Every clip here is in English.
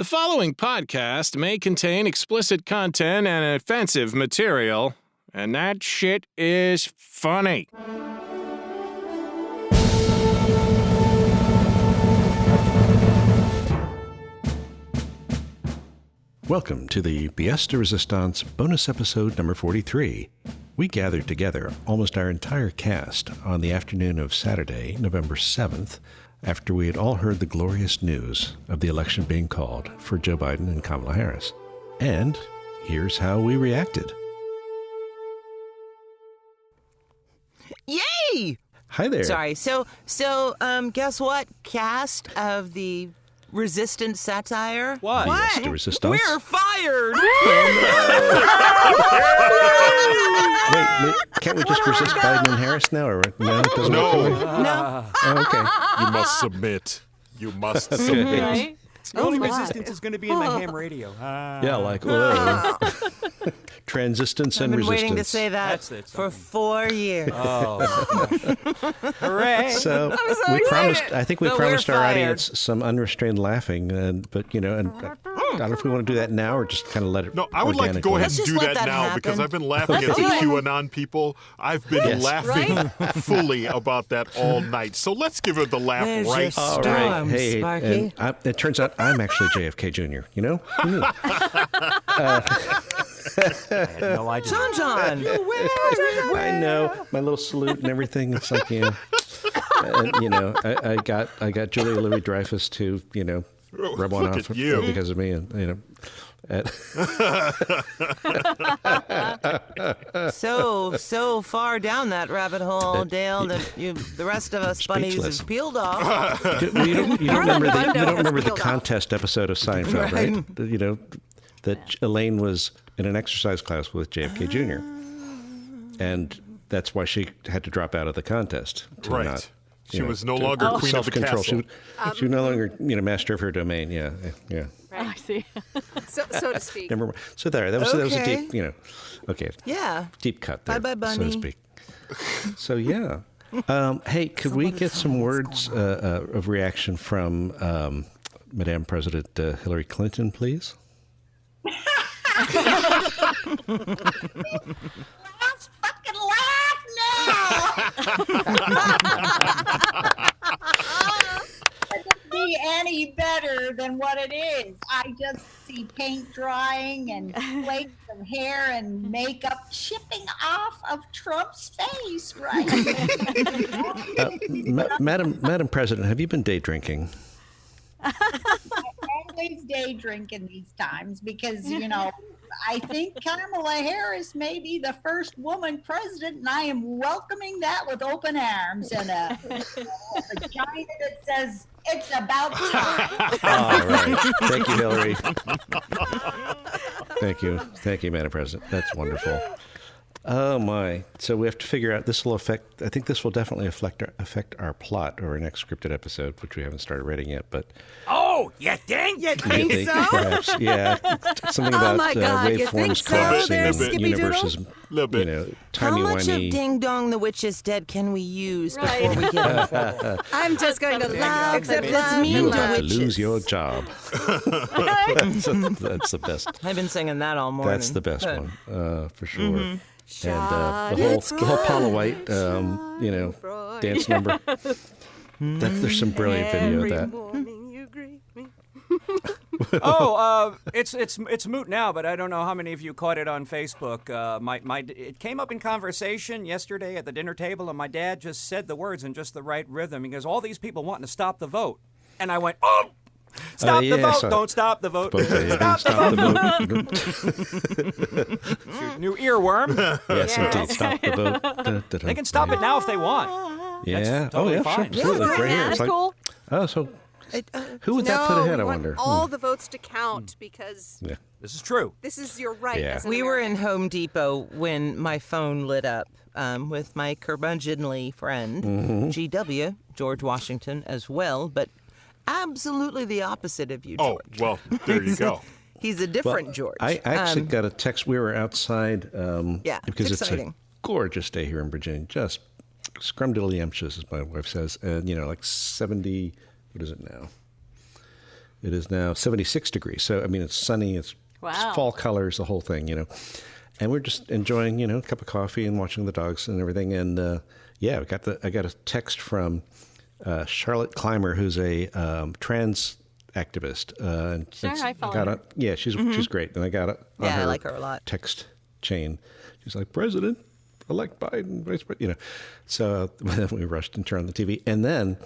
The following podcast may contain explicit content and offensive material, and that shit is funny. Welcome to the Pièce de Resistance bonus episode number 43. We gathered together almost our entire cast on the afternoon of Saturday, November 7th, after we had all heard the glorious news of the election being called for Joe Biden and Kamala Harris. And here's how we reacted. Yay! Hi there. Sorry. So, guess what? Cast of the Resistance satire. What? Pièce de Resistance. We're fired! Wait, can't we just resist Biden and Harris now? Or no, it doesn't work that way? No. Oh, okay. You must submit. You must submit. Right? The only resistance is going to be in my ham radio. Yeah, like, whoa. Transistence and I've been resistance. waiting to say that That's it, for something. 4 years. Oh, hooray! So, so we promised. excited. I think we But promised we're our fired. audience some unrestrained laughing, but I don't know if we want to do that now or just kind of let it. No, I would like to go ahead Let's and just do let that that now happen. because I've been laughing at the do it. QAnon people. I've been Yes. laughing fully about that all night. So let's give it the laugh There's right your All now. right, Storm, hey, Sparky. and it turns out I'm actually JFK Jr. You know? Who knew? I had no idea. John. I know my little salute and everything. It's like I got Julia Louis-Dreyfus to rub one Look off at you. because of me, and So far down that rabbit hole, Dale, that the rest of us bunnies Speechless. have peeled off. you don't remember the contest episode of Seinfeld, right? That Elaine was in an exercise class with JFK Jr. And that's why she had to drop out of the contest. To Right. not, She was no longer queen of the self-control. castle. She was no longer master of her domain. Yeah. Right. Oh, I see. so to speak. Never mind. So that was a Okay. deep, okay, Yeah. deep cut there, Bye-bye, so to bunny. speak. So yeah. Hey, could we get some words of reaction from Madame President Hillary Clinton, please? Let's fucking laugh now! Doesn't be any better than what it is. I just see paint drying and flakes of hair and makeup chipping off of Trump's face, right? Madam President, have you been day drinking? Always day drinking these times because, I think Kamala Harris may be the first woman president, and I am welcoming that with open arms and a vagina that says, it's about time. All right. Thank you, Hillary. Thank you, Madam President. That's wonderful. Oh my! So we have to figure out. This will affect. I think this will definitely affect our plot or our next scripted episode, which we haven't started writing yet. But Oh, you think? you think perhaps, yeah, something about my God, you think waveforms so? collapsing There, in Skippy-Doodle? universes. Little bit. How Timey much wimey. of Ding Dong the Witch is Dead can we use Right. before we get in trouble? I'm just going to laugh. Except it's me You and about the to witches. lose your job. That's the best. I've been singing that all morning. That's the best But- one for sure. Mm-hmm. And the whole Paula White, dance number. There's some brilliant video of that. It's moot now, but I don't know how many of you caught it on Facebook. It came up in conversation yesterday at the dinner table, and my dad just said the words in just the right rhythm. He goes, "All these people wanting to stop the vote," and I went, "Oh, stop yeah, the I vote! saw it. Don't stop the vote! Stop the vote. It's your new earworm. Yes, indeed. Stop the vote. They can stop it now if they want. Yeah. That's totally Sure. fine. Absolutely. Right here. That's It's like, cool. oh, so who would that put ahead, I we wonder? want all the votes to count because Yeah. This is true. this is your right Yeah. as an We were American. in Home Depot when my phone lit up with my curmudgeonly friend, GW, George Washington, as well, but absolutely the opposite of you, Oh, George. well, there you go. He's a different George. I actually got a text. We were outside Yeah, because it's it's a exciting. gorgeous day here in Virginia. Just scrumdiddlyumptious, as my wife says. And, like 70, what is it now? It is now 76 degrees. So, I mean, it's sunny. It's fall colors, the whole thing, And we're just enjoying, a cup of coffee and watching the dogs and everything. And, I got a text from Charlotte Clymer, who's a trans activist. I follow her. She's great. And I got it on her I like her a lot. text chain. She's like, President-elect Biden, Vice President, So then we rushed and turned on the TV. And then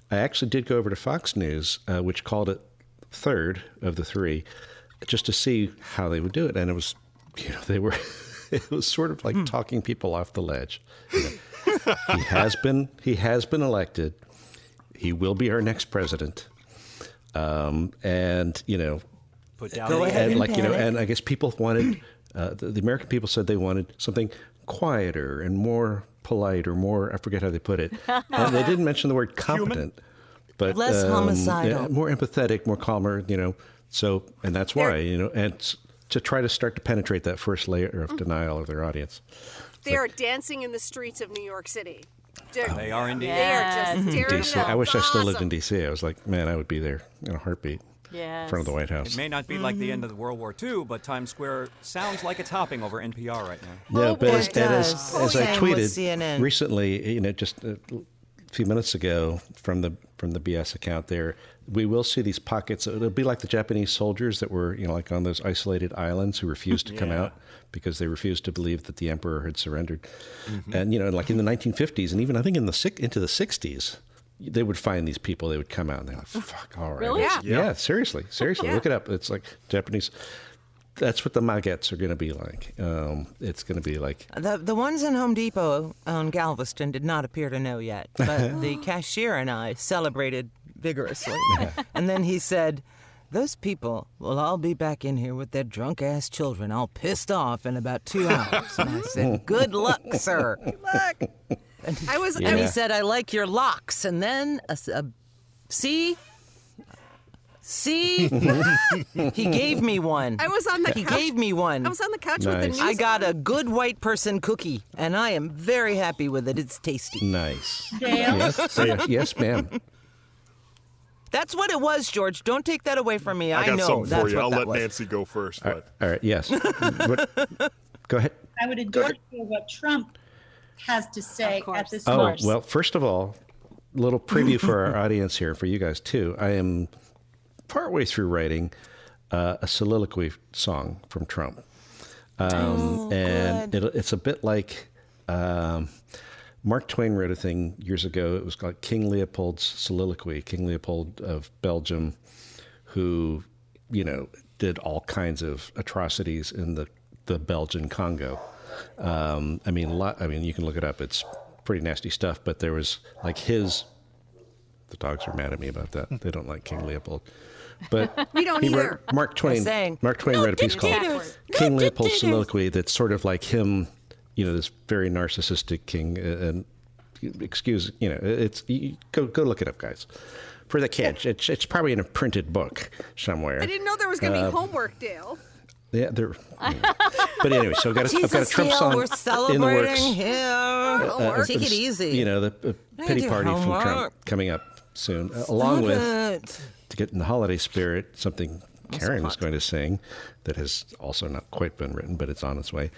I actually did go over to Fox News, which called it third of the three, just to see how they would do it. And it was, it was sort of like talking people off the ledge. He has been elected. He will be our next president. And, Put down Go the ahead. and I guess people wanted, the American people said they wanted something quieter and more polite or more, I forget how they put it. And they didn't mention the word competent. But Less homicidal. more empathetic, more calmer, So, and that's why, and to try to start to penetrate that first layer of denial of their audience. They are dancing in the streets of New York City. They are indeed. They are just tearing DC. it up. I wish I still lived Awesome. in DC. I was like, man, I would be there in a heartbeat in front of the White House. It may not be like the end of World War II, but Times Square sounds like it's hopping over NPR right now. Yeah, but as I Same with tweeted CNN. recently, just a few minutes ago from the BS account there, we will see these pockets. It'll be like the Japanese soldiers that were, like on those isolated islands who refused to come out because they refused to believe that the emperor had surrendered. And, like in the 1950s and even I think into the 60s, they would find these people, they would come out and they're like, fuck, all right. Really? Yeah, seriously. Yeah. Look it up. It's like Japanese. That's what the maguettes are going to be like. It's going to be like... The ones in Home Depot on Galveston did not appear to know yet, but the cashier and I celebrated vigorously. And then he said, those people will all be back in here with their drunk-ass children all pissed off in about 2 hours. And I said, good luck, sir. Good luck. And he said, I like your locks. And then, see? He gave me one. He gave me one. I was on the couch with the news. I got a good white person cookie, and I am very happy with it. It's tasty. Nice. Dale? Yes, ma'am. That's what it was, George. Don't take that away from me. I got know something that's for you. what I'll that let was. Nancy go first. All right, yes. Go ahead. I would adore to hear what Trump has to say Of course. at this Oh, point. well, first of all, little preview for our audience here, for you guys too. I am partway through writing a soliloquy song from Trump. And it's a bit like Mark Twain wrote a thing years ago. It was called King Leopold's Soliloquy. King Leopold of Belgium, who, did all kinds of atrocities in the Belgian Congo. I mean, you can look it up. It's pretty nasty stuff. But there was like the dogs are mad at me about that. They don't like King Leopold. But We don't either. Mark Twain wrote a piece called King Leopold's Soliloquy that's sort of like him, this very narcissistic king. And go look it up, guys. For the kids, it's probably in a printed book somewhere. I didn't know there was going to be homework, Dale. Yeah, but anyway, so I've got a Trump Dale, song we're in the celebrating works. here. Take it easy. The pity do party from homework. Trump coming up soon, along with, to get in the holiday spirit, something Karen was going to sing that has also not quite been written, but it's on its way.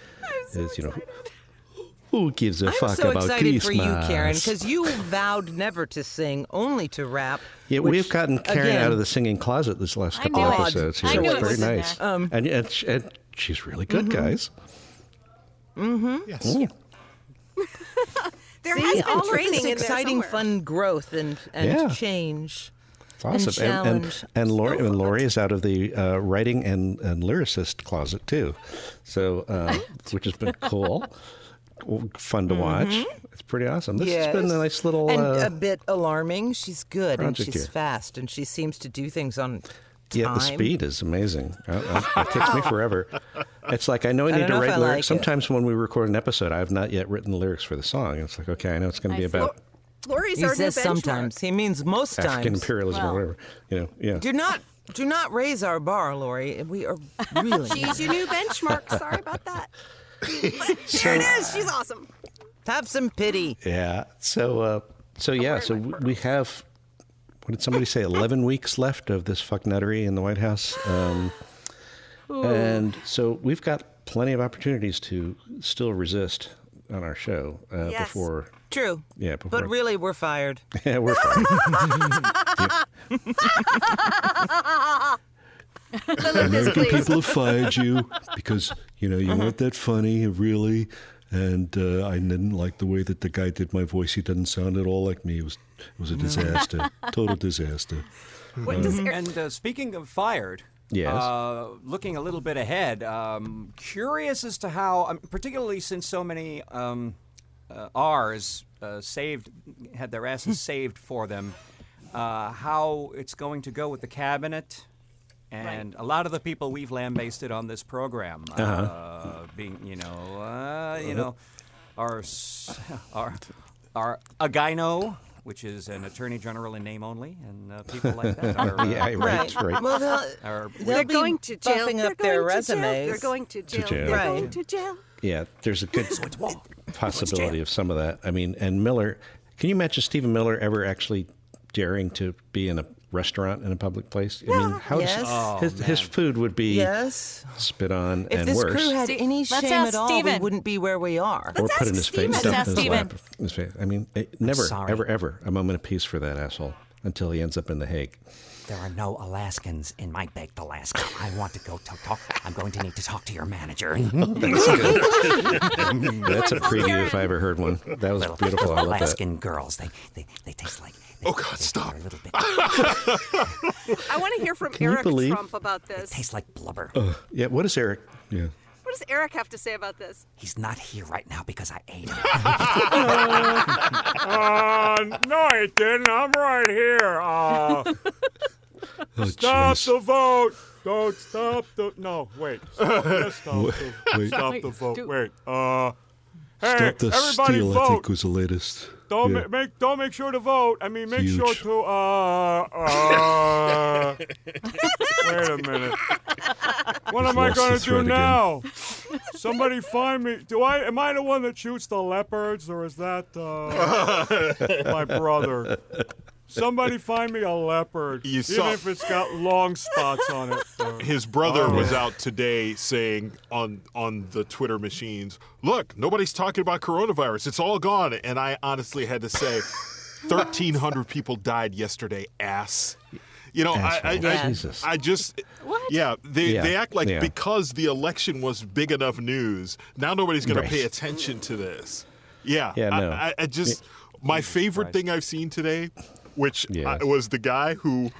Who gives a fuck so about excited Christmas? for you, Karen, because you vowed never to sing, only to rap. Yeah, which, we've gotten Karen again, out of the singing closet this last couple knew of it. episodes. I Here. knew It's it very was in nice. there. And she's really good, guys. Yes. Ooh. There See, has been all of training this in exciting, there fun growth and Yeah. change. It's awesome. challenge. And Lori is out of the writing and lyricist closet too, so which has been cool, fun to watch. It's pretty awesome. This has been a nice little and a bit alarming. She's good and project she's here. fast and she seems to do things on time. Yeah, the speed is amazing. It takes me forever. It's like I know I need don't to know if write I lyrics. like it. Sometimes when we record an episode, I have not yet written the lyrics for the song. It's like, okay, I know it's going to be I see. about Lori's He our new says benchmark. sometimes. He means most African times. imperialism or Well. whatever. Yeah. Do not raise our bar, Lori. We are really. She's your new benchmark. Sorry about that. But there it is. She's awesome. Have some pity. Yeah. So we have what did somebody say? 11 weeks left of this fucknuttery in the White House. And so we've got plenty of opportunities to still resist on our show Yes. before. True. Yeah, before. But really, we're fired. Yeah, we're fired. American people have fired you because, you weren't that funny, really. And I didn't like the way that the guy did my voice. He doesn't sound at all like me. It was a disaster. Total disaster. What does And speaking of fired, Yes. looking a little bit ahead, curious as to how, particularly since so many R's had their asses saved for them, how it's going to go with the cabinet. And a lot of the people we've lambasted on this program, being, are Agino, which is an attorney general in name only, and people like that. Yeah, right. Well, they'll be going to jail. buffing They're up their going to jail. resumes. They're going to jail. jail. They're Right. going to jail. Yeah, there's a good possibility of some of that. I mean, and Miller, can you imagine Stephen Miller ever actually daring to be in a restaurant in a public place? I mean, how Yes. his food would be Yes. spit on If and this worse. crew had any let's shame ask at all, we Steven. wouldn't be where we are. or put in his face, Let's stuff ask in his Steven. lap. His face. I mean, never, sorry. ever a moment of peace for that asshole until he ends up in The Hague. There are no Alaskans in my baked Alaska. I want to go talk. I'm going to need to talk to your manager. That's good. That's a preview if I ever heard one. That was Little beautiful. I love that. Alaskan girls. They taste like. Oh, God, stop. They're a little bit. I want to hear from you Eric believe- Trump about this. Taste like blubber. Yeah, what is Eric? Yeah. What does Eric have to say about this? He's not here right now because I ate him. No, it didn't. I'm right here. Stop jeez. the vote. Don't stop the. No, wait. Yes, stop Wait. Stop the vote. do- Wait. Stop Hey, the everybody steal, vote. I think, was the latest. Don't Yeah. don't make sure to vote. I mean, make sure Huge. to wait a minute. What am I lost going the to do thread again. now? Somebody find me. Am I the one that shoots the leopards, or is that my brother? Somebody find me a leopard, You even saw- if it's got long spots on it. His brother was out today saying on the Twitter machines, look, nobody's talking about coronavirus. It's all gone. And I honestly had to say, 1,300 people died yesterday, ass. You know, Jesus. I just, What? yeah, they act like Yeah. because the election was big enough news, now nobody's going Right. to pay attention to this. Yeah, Yeah, no. I just, my favorite thing I've seen today, which Yes. was the guy who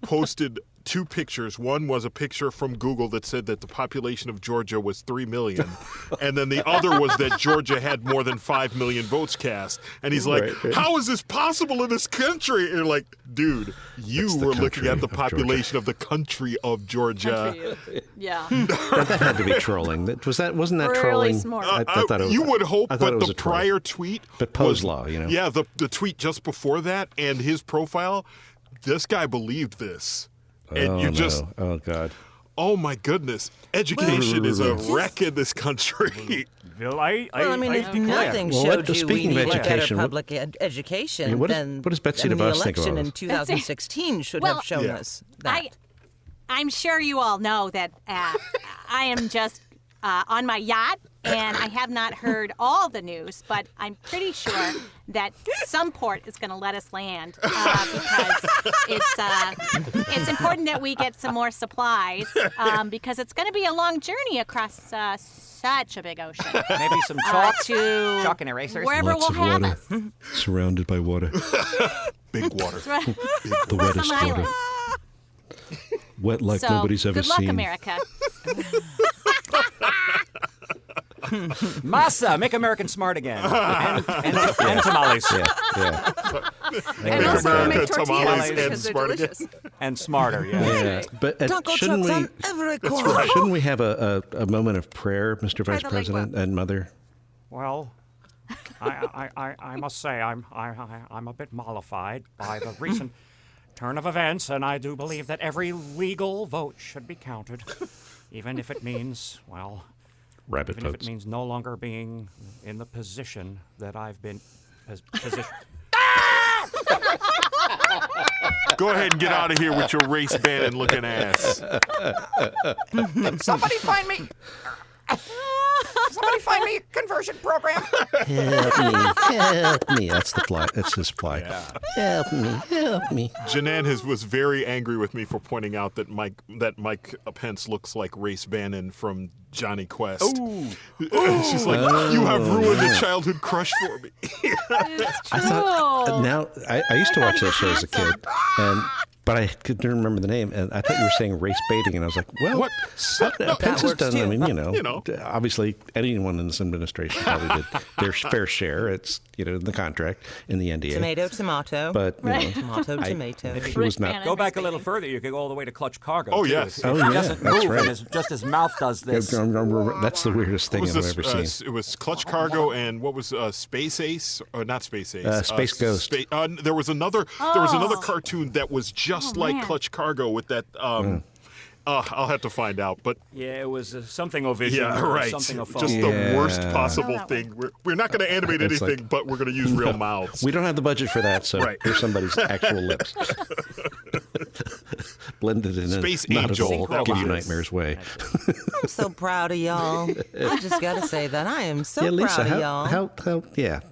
posted two pictures. One was a picture from Google that said that the population of Georgia was 3 million. And then the other was that Georgia had more than 5 million votes cast. And he's like, Right. how is this possible in this country? And you're like, dude, you That's the were looking at the country of Georgia. population of the country of Georgia. Yeah. That had to be trolling. Wasn't that Really trolling? smart. I thought it was, You would hope, I thought it but was the a troll. prior tweet But Poe's was, law, you know. Yeah, the tweet just before that and his profile, this guy believed this. And Oh, you just, no. Oh, God. oh my goodness, education is a wreck in this country. Well, Well, I mean, if nothing Well, showed you we speaking of need better education, what- public education, Yeah, what does- then what does Betsy then the DeVos think of election us? in 2016 should Well, have shown Yeah. us that. I'm sure you all know that I am just on my yacht, and I have not heard all the news, but I'm pretty sure that some port is going to let us land because it's important that we get some more supplies because it's going to be a long journey across such a big ocean. Maybe some chalk, to chalk and erasers. wherever Lots will of have water. us. Surrounded by water. Big water. The wettest Some water. island. Wet like So, nobody's ever good luck, seen. America. Masa, make American smart again. And tamales. Yeah. And also America, make tamales, tortillas and because they're smart again. delicious. And smarter, yeah. Yeah. But Taco shouldn't trucks we? on every corner. Shouldn't we have a moment of prayer, Mr. Vice the leg President and Mother? Well, I must say I'm a bit mollified by the recent turn of events, and I do believe that every legal vote should be counted, even if it means, well, Rabbit even if it votes. means no longer being in the position that I've been. Position. Go ahead and get out of here with your race banning looking ass. Somebody find me. Somebody find me a conversion program. Help me. That's the fly. That's his fly. Yeah. Help me. Janan was very angry with me for pointing out that Mike Pence looks like Race Bannon from Johnny Quest. Ooh. She's like, you have ruined a childhood crush for me. It's true. I thought I used to watch that show as a kid, but I couldn't remember the name, and I thought you were saying race baiting, and I was like, well, What? Pence has works done. too. I mean, You know. obviously anyone in this administration probably did their fair share. It's in the contract, in the NDA. Tomato. But Right. Tomato. he was not. Go back a little further. You could go all the way to Clutch Cargo. Oh, too. yes. If Oh, he yeah, doesn't that's move, right. and just his mouth does this. That's the weirdest thing What I've was ever this? seen. It was Clutch Cargo and what was Space Ace? Or not Space Ace. Space Ghost. There was another cartoon that was just like man. Clutch Cargo with that. I'll have to find out, but Yeah, it was something Ovision. yeah, or right. Something of Just Yeah. the worst possible that thing. We're not going to animate It's anything, but we're going to use real mouths. We don't have the budget for that, so Right. here's somebody's actual lips. Blended in Space not Angel. at all That give you was- nightmares way. I'm so proud of y'all. I just gotta say that I am so Yeah, Lisa, proud of y'all. how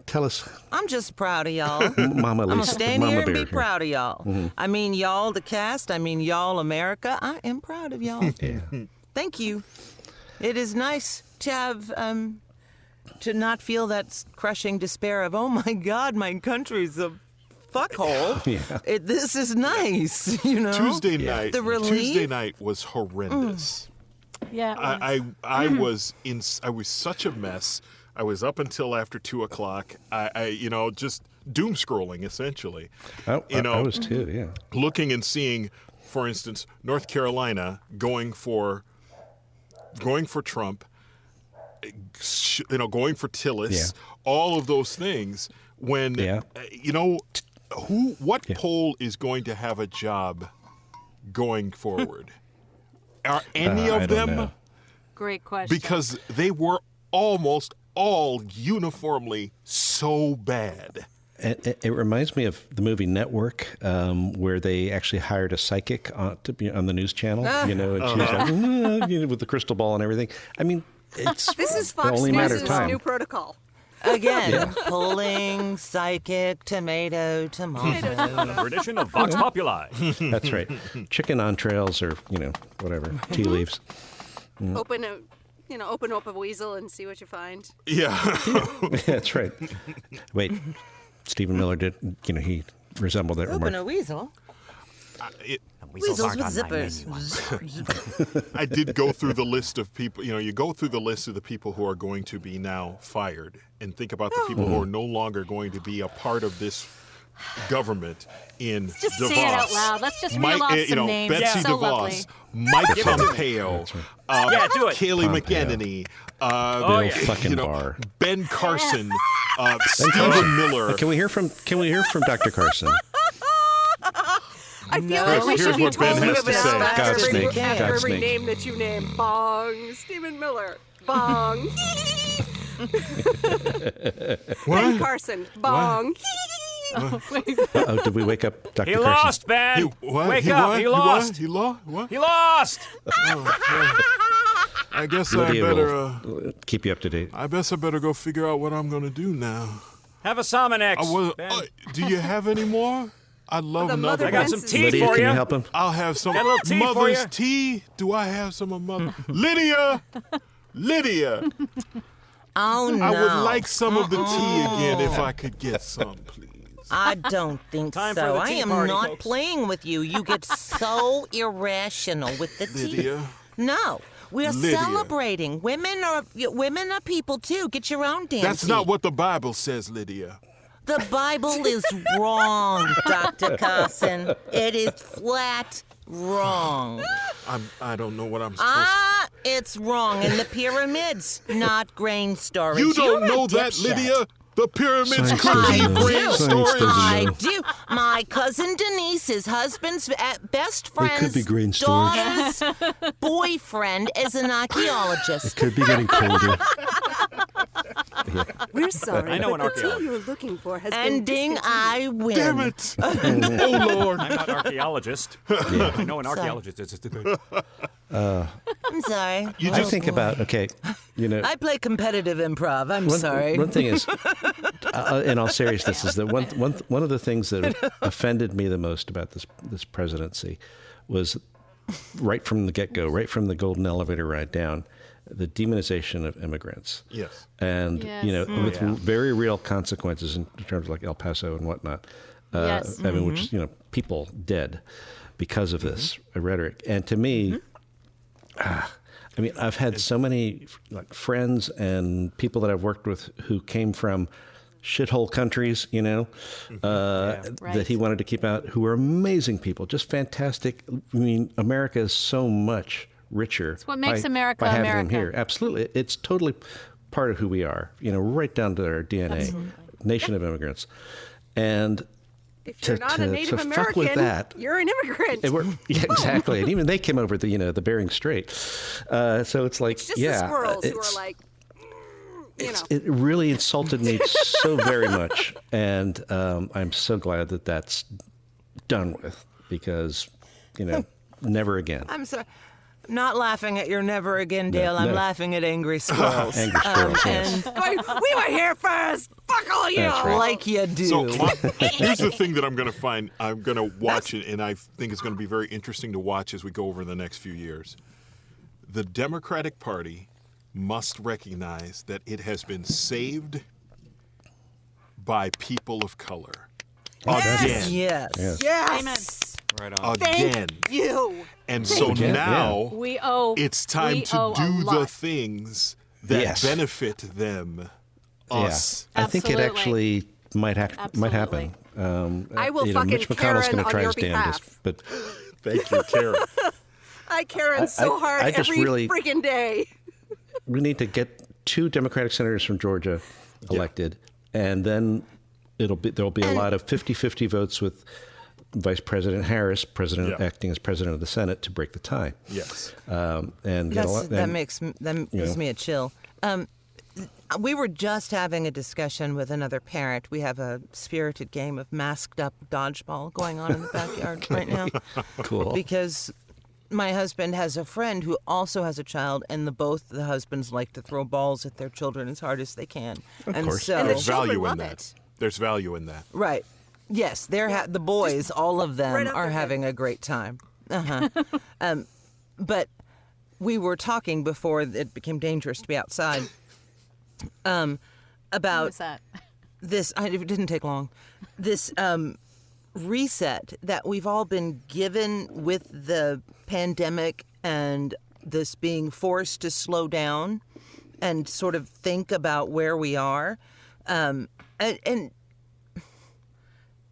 tell us, I'm just proud of y'all. Mama I'm gonna Lisa, stand Mama here and Bear be proud of y'all. I mean, y'all, the cast. I mean, y'all, America. I am proud of y'all. Yeah. Thank you. It is nice to have, to not feel that crushing despair of, oh my God, my country's a fuckhole. Yeah. This is nice, Tuesday night. The relief. Tuesday night was horrendous. Yeah. it was. I was such a mess. I was up until after 2:00. I just doom scrolling essentially. I was too. Yeah. Looking and seeing, for instance, North Carolina going for Trump, going for Tillis, all of those things. When what poll is going to have a job going forward? Are any I of don't them? know. Great question. Because they were almost all uniformly so bad. It reminds me of the movie Network, where they actually hired a psychic to be on the news channel. And she was like, with the crystal ball and everything. I mean, it's This is it Fox only matter of News' time. new protocol. Again, pulling, psychic, tomato. Another edition of Vox Populi. That's right. Chicken entrails or whatever, tea leaves. Open up a weasel and see what you find. Yeah. That's right. Wait, Stephen Miller did. He resembled that Open remark. a weasel. Weasels with zippers. I did go through the list of people. You go through the list of the people who are going to be now fired, and think about the people who are no longer going to be a part of this government in Just DeVos. say it out loud. Let's just reel off some names. Betsy So DeVos, lovely. Mike Pompeo, Yeah, do it. Kayleigh Pompeo. McEnany, Bill fucking Barr. Ben Carson, Stephen Miller. Can we hear from Dr. Carson? I feel like we Here's should be what Ben told has to about say. Godsnake, after every Godsnake. name that you name. Bong, Stephen Miller. Bong. Ben Carson. Bong. Uh-oh, did we wake up Dr. He Carson? lost, Ben. Wake up. He lost. He lost? What? He lost. I guess Lydia I better. will keep you up to date. I guess I better go figure out what I'm going to do now. Have a Salmonex. Ben. Do you have any more? I'd love The another. mother I got some Benson. tea Lydia, for can you. you help him? I'll have some Got a little tea for mother's you? tea. Do I have some of mother? Lydia, Oh no! I would like some of the tea again if I could get some, please. I don't think Time for so. the I tea am party, not folks. playing with you. You get so irrational with the tea. Lydia. No, we're Lydia. celebrating. Women are people too. Get your own damn That's tea. not what the Bible says, Lydia. The Bible is wrong, Dr. Carson. It is flat wrong. I don't know what I'm supposed It's wrong. And the pyramids, not grain storage. to. You don't You're a know that, dipshit. Lydia. The pyramids Science could doesn't be know. grain Science storage. doesn't I know. do. My cousin Denise, his husband's best It could be friend's grain storage. daughter's boyfriend is an archaeologist. Could be getting colder. We're sorry. I know but an the tea archaeologist. you're looking for has been Ending, discontinued. I win. Damn it! Oh Lord! I'm not an archaeologist. I know an Sorry. archaeologist. I'm sorry. I think about, I play competitive improv. I'm sorry. One thing is, in all seriousness, is that one of the things that offended me the most about this presidency was right from the get-go, right from the golden elevator ride down, the demonization of immigrants. Yes. And, Yes. with very real consequences in terms of like El Paso and whatnot. Yes. I mean, which is, people dead because of this rhetoric. And to me, I've had so many friends and people that I've worked with who came from shithole countries, that he wanted to keep out, who were amazing people, just fantastic. I mean, America is so much richer. It's what makes America by having America. them here. Absolutely. It's totally part of who we are, right down to our DNA. Absolutely. Nation of immigrants. And If you're not a Native fuck American, with that, you're an immigrant. yeah, exactly. And even they came over the Bering Strait. So it's like, It's just the squirrels who are like, it really insulted me so very much. And I'm so glad that that's done with because, never again. I'm sorry. I'm not laughing at your never again, Dale. I'm no. laughing at angry squirrels. Angry squirrels, yes. And we were here first. Fuck all you. That's right. like you do. So here's the thing that I'm going to find. I'm going to watch it, and I think it's going to be very interesting to watch as we go over the next few years. The Democratic Party must recognize that it has been saved by people of color. Again. Yes. Yes. Right on. Again. You. And so Again, now it's time we to owe a do the lot. things that Yes. benefit them, us. I think it Absolutely. actually might happen. I will fucking Mitch McConnell's Karen going to on try your his damnedest, behalf. but Thank you, Karen. I Karen so hard I just every really- freaking day. we need to get 2 Democratic senators from Georgia elected, and then there'll be a lot of 50-50 votes with Vice President Harris, acting as president of the Senate, to break the tie. Yes. And get a lot, That gives me a chill. We were just having a discussion with another parent. We have a spirited game of masked up dodgeball going on in the backyard right now. Cool. Because my husband has a friend who also has a child, and both the husbands like to throw balls at their children as hard as they can. Of course. So, And the There's children value in love that. it. There's value in that. right. Yes, the boys, all of them, right up are their having a great time. But we were talking before it became dangerous to be outside What about was that? this. It didn't take long. This reset that we've all been given with the pandemic and this being forced to slow down and sort of think about where we are. And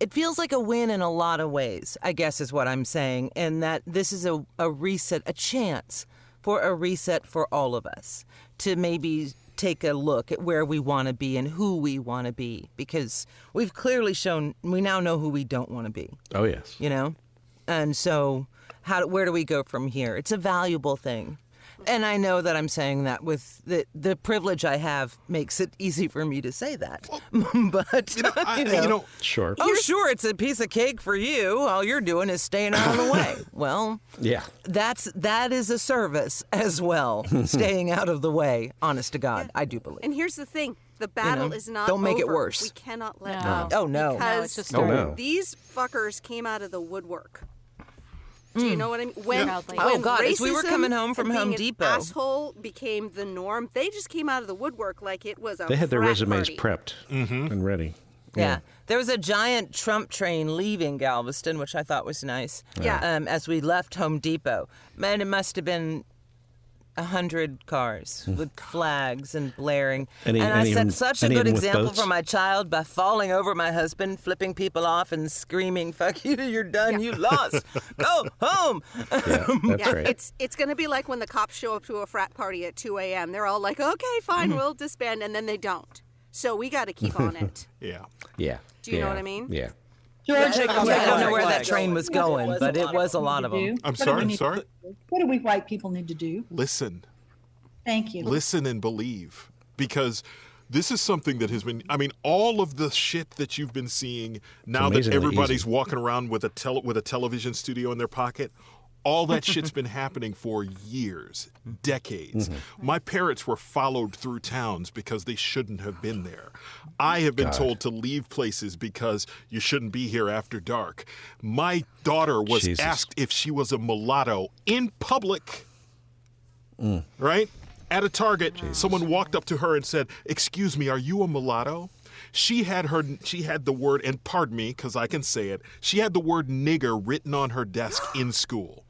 it feels like a win in a lot of ways, I guess is what I'm saying, and that this is a reset, a chance for a reset for all of us to maybe take a look at where we want to be and who we want to be, because we've clearly shown we now know who we don't want to be, Oh, yes. And so where do we go from here? It's a valuable thing. And I know that I'm saying that with the privilege I have makes it easy for me to say that. But, Sure. oh, sure, it's a piece of cake for you. All you're doing is staying out of the way. Well, Yeah. that is a service as well, staying out of the way, honest to God, I do believe. And here's the thing. The battle is not don't make it over. worse. We cannot let No. go. Oh, no. Because No, it's just Oh, no. these fuckers came out of the woodwork. Do you know what I mean? Proudly. Oh, God, as we were racism coming home from and Home being Depot. An asshole became the norm. They just came out of the woodwork like it was a They had their frat resumes party. prepped and ready. Yeah. There was a giant Trump train leaving Galveston, which I thought was nice. Yeah. As we left Home Depot. Man, it must have been 100 cars with flags and blaring. and I even- set such a and good even with example boats? for my child by falling over my husband, flipping people off and screaming, "Fuck you, you're done, you lost. Go home." Yeah, that's Yeah, right. it's going to be like when the cops show up to a frat party at 2 a.m. They're all like, okay, fine, we'll disband, and then they don't. So we got to keep on it. Yeah. Yeah. Do you know Yeah. what I mean? Yeah. George, I don't know where that train was going, but it was a lot of them. I'm sorry. Sorry. What do we white people need to do? Listen. Thank you. Listen and believe, because This is something that has been, I mean, all of the shit that you've been seeing now that amazingly everybody's easy. walking around with a television studio in their pocket, all that shit's been happening for years, decades. My parents were followed through towns because they shouldn't have been there. I have been told to leave places because you shouldn't be here after dark. My daughter was Jesus. asked if she was a mulatto in public, right? At a Target, someone walked up to her and said, "Excuse me, are you a mulatto?" She had the word, and pardon me, because I can say it, she had the word nigger written on her desk in school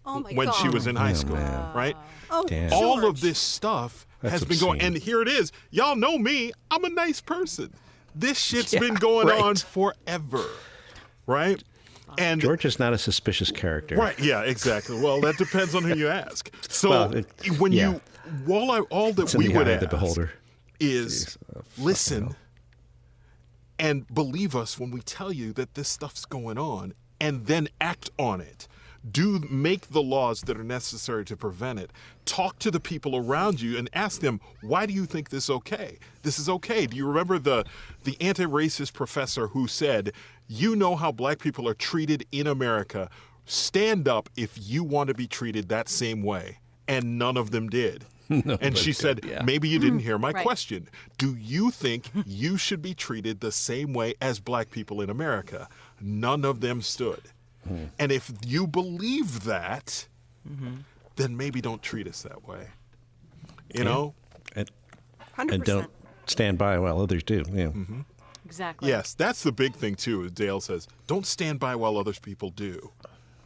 Oh my when God. she was in high school, right? Oh, Damn. All of George. this stuff That's has been going, obscene. and here it is. Y'all know me. I'm a nice person. This shit's Yeah, been going right. on forever, right? And George is not a suspicious character. right, yeah, exactly. Well, that depends on who you ask. So Well, when yeah. you, all that It's in we the would eye of ask the beholder. is fucking listen hell. and believe us when we tell you that this stuff's going on, and then act on it. Make the laws that are necessary to prevent it. Talk to the people around you and ask them, why do you think this okay? This is okay. Do you remember the anti-racist professor who said, you know how black people are treated in America. Stand up if you want to be treated that same way. And none of them did. And she said, maybe you didn't hear my Right. question. Do you think you should be treated the same way as black people in America? None of them stood. And if you believe that, then maybe don't treat us that way. You know? And 100%. don't stand by while others do. Yeah. Exactly. Yes, that's the big thing, too, as Dale says. Don't stand by while others people do.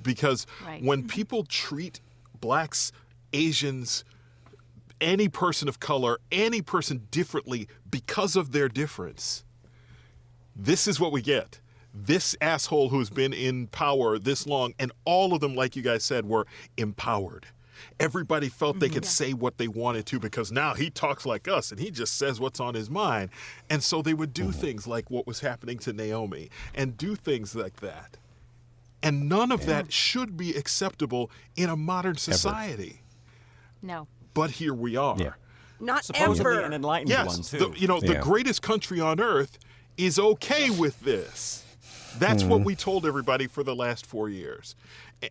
Because Right. when people treat blacks, Asians, any person of color, any person differently because of their difference, this is what we get. This asshole who's been in power this long, and all of them, like you guys said, were empowered. Everybody felt they could say what they wanted to because now he talks like us and he just says what's on his mind. And so they would do things like what was happening to Naomi and do things like that. And none of that should be acceptable in a modern society. No. But here we are. Yeah. Not Supposedly ever. an enlightened Yes, one, too. the Yeah. greatest country on earth is okay with this. That's what we told everybody for the last 4 years.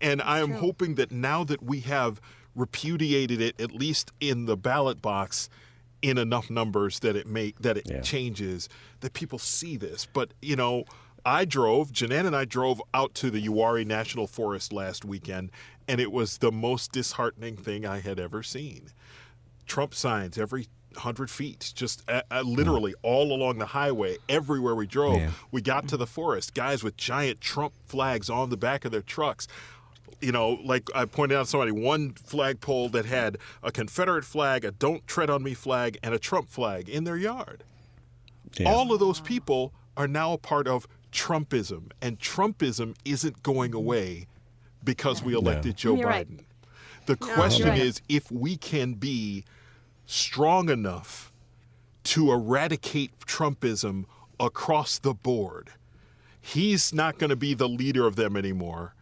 And I am hoping that now that we have repudiated it, at least in the ballot box, in enough numbers that it changes, that people see this. But, you know, Janan and I drove out to the Uwharrie National Forest last weekend, and it was the most disheartening thing I had ever seen. Trump signs every 100 feet, just literally all along the highway, everywhere we drove. Yeah. We got to the forest, guys with giant Trump flags on the back of their trucks. You know, like I pointed out to somebody, one flagpole that had a Confederate flag, a Don't Tread on Me flag, and a Trump flag in their yard. Yeah. All of those people are now a part of Trumpism, and Trumpism isn't going away because we elected Joe You're right. Biden. The question right. is if we can be strong enough to eradicate Trumpism across the board. He's not going to be the leader of them anymore,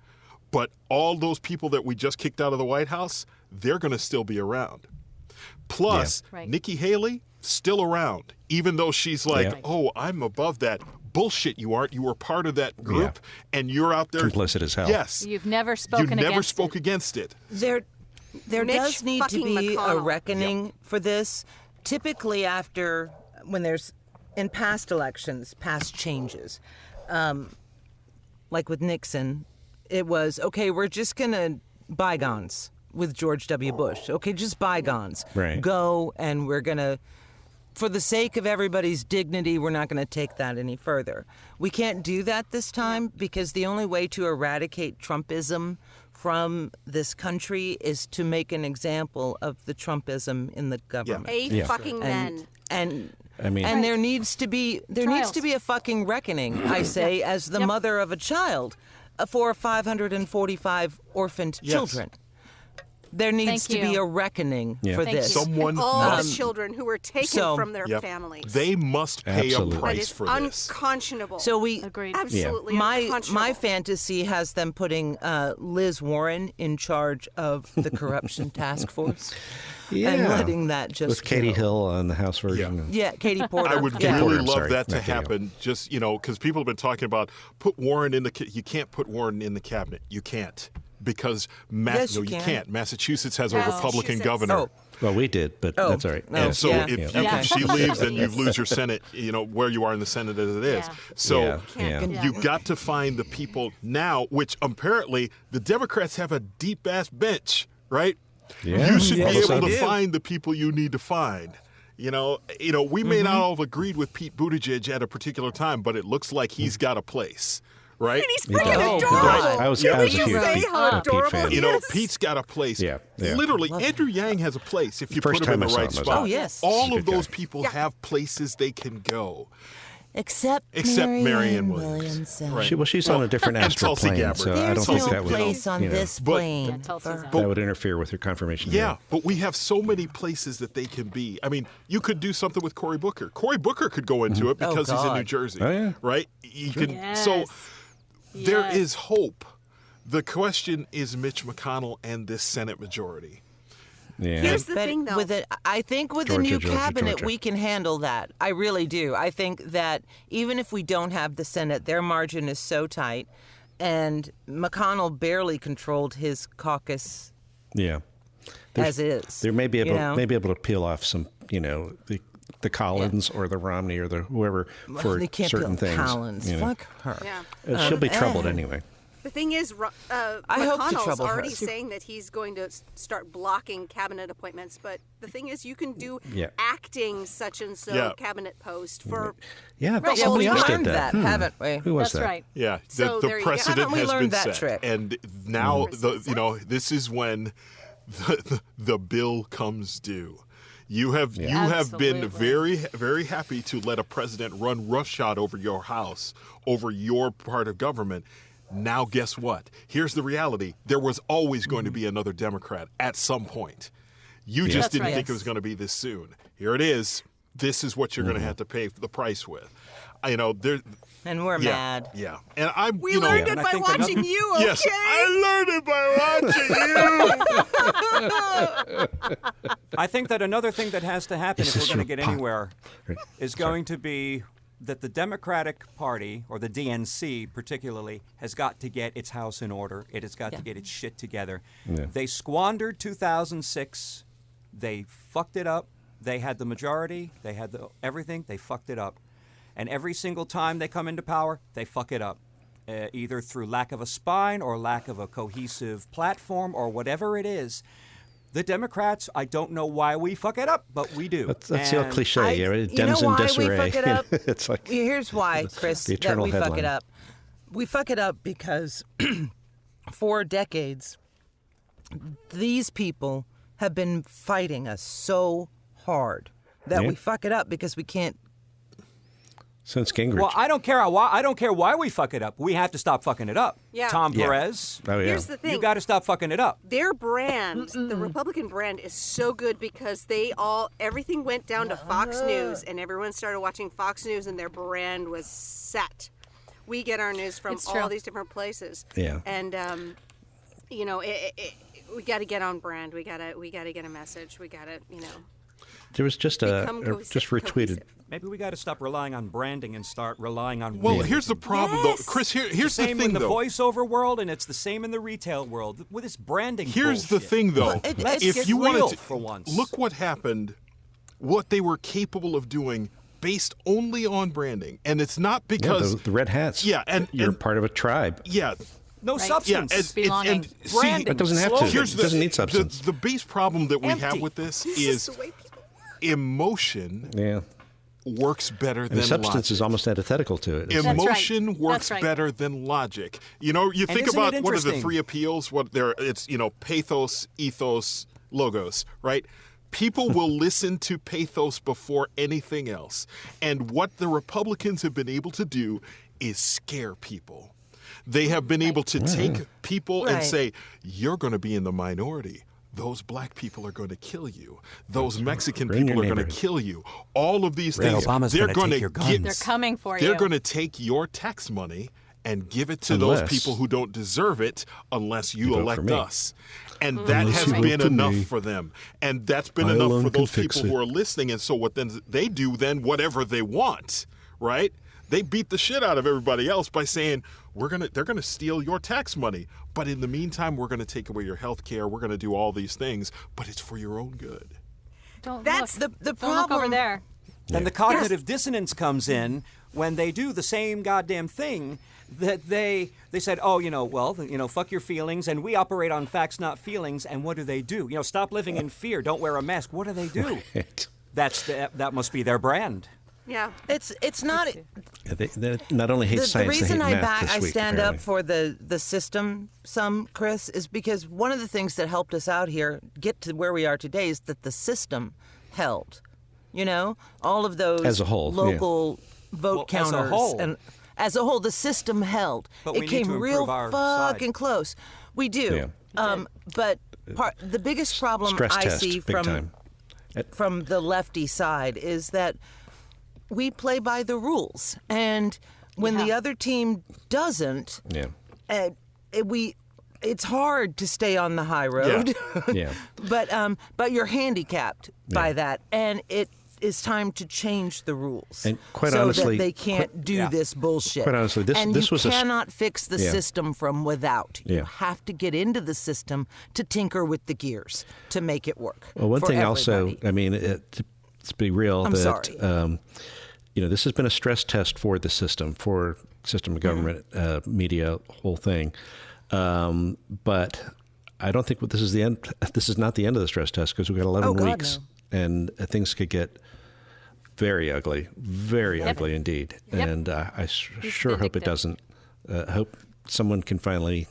but all those people that we just kicked out of the White House, they're going to still be around. Plus, Yeah. Right. Nikki Haley, still around, even though she's like, Yeah. oh, I'm above that. Bullshit, you aren't. You were part of that group, and you're out there. Complicit as hell. Yes. You've never You spoken never against spoke it. against it. There Mitch does need to fucking be a McConnell. reckoning for this. Typically, when there's in past elections, past changes, like with Nixon, it was okay. We're just gonna bygones with George W. Bush. Okay, just bygones. Right. Go, and we're gonna. For the sake of everybody's dignity, we're not going to take that any further. We can't do that this time because the only way to eradicate Trumpism from this country is to make an example of the Trumpism in the government. Fucking men. And I mean, there needs to be a fucking reckoning, I say, as the mother of a child for 545 orphaned children. there needs Thank to be you. a reckoning Yeah. for Thank this. you. Someone All the must. children who were taken So- from their Yep. families. They must pay Absolutely. a that price is for this. unconscionable. So we Agreed. Absolutely my unconscionable. fantasy has them putting Liz Warren in charge of the corruption task force and letting that just with Katie go. Hill on the House version. Yeah, Katie Porter. I would yeah. really Porter, I'm love sorry, that to not Katie Hill. happen. Just because people have been talking about put Warren in the. You can't put Warren in the cabinet. You can't because Yes, no, you you can. can't. Massachusetts has a Massachusetts. Republican governor. Oh. Well, we did, but Oh. that's all right. No. And so Yeah. if she leaves, then you lose your Senate, where you are in the Senate as it is. Yeah. So Yeah. you got to find the people now, which apparently the Democrats have a deep-ass bench, right? Yeah. You should Yes, be able they to do. find the people you need to find. We may not all have agreed with Pete Buttigieg at a particular time, but it looks like he's got a place, right? And he's freaking Oh, adorable. God. I was Did a you huge say Pete- how Pete adorable fan. he is? Pete's got a place. Yeah, yeah. Literally, Andrew Yang has a place if you First put him in time the I saw right him, I was spot. like, oh, yes. All He's a of good those guy. people have places they can go. Except Marianne Marianne Williamson. Right. She's on a different and astral Tulsi plane, Gabbard. so I there's don't think no that would place on this But- plane. Yeah, Tulsi's for- that would interfere with her confirmation. Yeah, but we have so many places that they can be. I mean, you could do something with Cory Booker. Cory Booker could go into it Oh, because he's in God. New Jersey, Oh, yeah. right? You can. Yes. So there Yes. is hope. The question is Mitch McConnell and this Senate majority. Yeah. Here's the But thing, though. with it, I think with the Georgia, new Georgia, cabinet, Georgia. we can handle that. I really do. I think that even if we don't have the Senate, their margin is so tight, and McConnell barely controlled his caucus Yeah. as is. There may be able, you know? to peel off some, the Collins or the Romney or the whoever for they can't certain peel things. Collins. Fuck her. Yeah. She'll be troubled eh. anyway. The thing is, hope to McConnell's trouble her. already saying that he's going to start blocking cabinet appointments. But the thing is, you can do Yeah. acting such and so Yeah. cabinet post for. Yeah, Right. Yeah, somebody we else did learned that, haven't we? Who was That's that? right. Yeah, So the there you go. precedent Haven't we has learned been that set, trick? and now Precedent this is when the bill comes due. You have been Absolutely. very very happy to let a president run roughshod over your house, over your part of government. Now guess what? Here's the reality. There was always going to be another Democrat at some point. You just That's didn't right. think it was going to be this soon. Here it is. This is what you're going to have to pay the price with. There. And we're Yeah, mad. yeah. And I'm. We learned it And I by think watching you. Okay. Yes, I learned it by watching you. I think that another thing that has to happen Is if we're this going to your get pot? anywhere is going to be that the Democratic Party, or the DNC particularly, has got to get its house in order. It has got to get its shit together. Yeah. They squandered 2006. They fucked it up. They had the majority. They had everything. They fucked it up. And every single time they come into power, they fuck it up. Either through lack of a spine or lack of a cohesive platform or whatever it is. The Democrats, I don't know why we fuck it up, but we do. That's the old And cliche. You know Dems in why we disarray. fuck it up? It's like Here's why, Chris, the that eternal we fuck headline. it up. We fuck it up because for decades, these people have been fighting us so hard that Yeah. we fuck it up because we can't. since Gingrich. Well, I don't care why we fuck it up. We have to stop fucking it up. Yeah. Tom Yeah. Perez, Oh yeah. Here's the thing. you got to stop fucking it up. Their brand, the Republican brand, is so good because everything went down to Fox News and everyone started watching Fox News and their brand was set. We get our news from It's all true. these different places. Yeah. And, we got to get on brand. We got to get a message. We got to, There was just become just retweeted. cohesive. Maybe we got to stop relying on branding and start relying on. Well, real. here's the problem, Yes. though, Chris. Here's It's the the same thing, in the though. voiceover world, and it's the same in the retail world with this branding. Here's the bullshit. thing, though. Let's If get you real wanted to, for once. look what happened, what they were capable of doing based only on branding, and it's not Yeah, because the red hats. Yeah, and you're part of a tribe. yeah. No Right. substance. Yeah, Belonging. see, Branding. It doesn't have to. Slogan. here's It doesn't need substance. The base problem that we have Empty. with this This is the way people emotion Yeah. works better And than substance logic. is almost antithetical to it. That's right. Emotion works That's right. better than logic. You think isn't about it what are the interesting? three appeals? It's pathos, ethos, logos, right? People will listen to pathos before anything else. And what the Republicans have been able to do is scare people. They have been able to take people and Right. say, you're going to be in the minority. those black people are going to kill you. Those Mexican We're in your people are going to neighborhood. kill you. All of these Red things, Obama's they're gonna going take to your get. guns. They're coming for you. They're going to take your tax money and give it to Unless- those people who don't deserve it unless you You vote for elect me. us. And that Unless has you vote been for enough me. for them. And that's been I enough alone for can those fix people it. who are listening. And so what then they do then whatever they want, right? They beat the shit out of everybody else by saying they're gonna steal your tax money, but in the meantime we're gonna take away your health care. We're gonna do all these things, but it's for your own good. Don't That's look. the Don't look over problem. there. Then the cognitive dissonance comes in when they do the same goddamn thing that they said, oh, fuck your feelings, and we operate on facts, not feelings. And what do? Stop living in fear. Don't wear a mask. What do? That must be their brand. Yeah. It's not. They not only hate The science, reason they hate math I this week, stand apparently. up for the system, Chris, is because one of the things that helped us out here get to where we are today is that the system held. All of those As a whole, yeah. local vote Well, counters as a whole. and as a whole, the system held. But we It need came to real improve our fucking side. close. We do. Yeah. But the biggest problem Stress I test, see big time. from the lefty side is that we play by the rules, and when the other team doesn't, Yeah. it's hard to stay on the high road. Yeah. But you're handicapped by that, and it is time to change the rules. And quite so honestly- that they can't do this bullshit. Quite honestly, this- and this you was a- cannot fix the Yeah. system from without. You Yeah. have to get into the system to tinker with the gears to make it work. Well, one for thing everybody. also, I mean, to be real, I'm that sorry. This has been a stress test for the system, for system of government, media, whole thing. But I don't think this is the end. This is not the end of the stress test because we've got 11 Oh, God, weeks, and things could get very ugly indeed. Yep. And I sure hope it vindictive. doesn't. Hope someone can finally,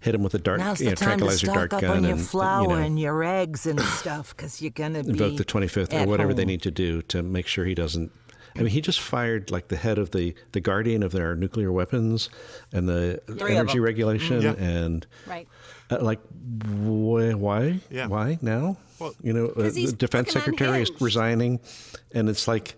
hit him with a dart, Now's the time to tranquilizer stock dart up gun, on your and flour and your eggs and stuff, because you're gonna be invoke the 25th or at whatever they home. need to do to make sure he doesn't. I mean, he just fired like the head of the guardian of their nuclear weapons and the Three of energy them. regulation, Yeah. and Right. why? Yeah. Why now? Well, he's the defense fucking secretary is unhinged. resigning, and it's like,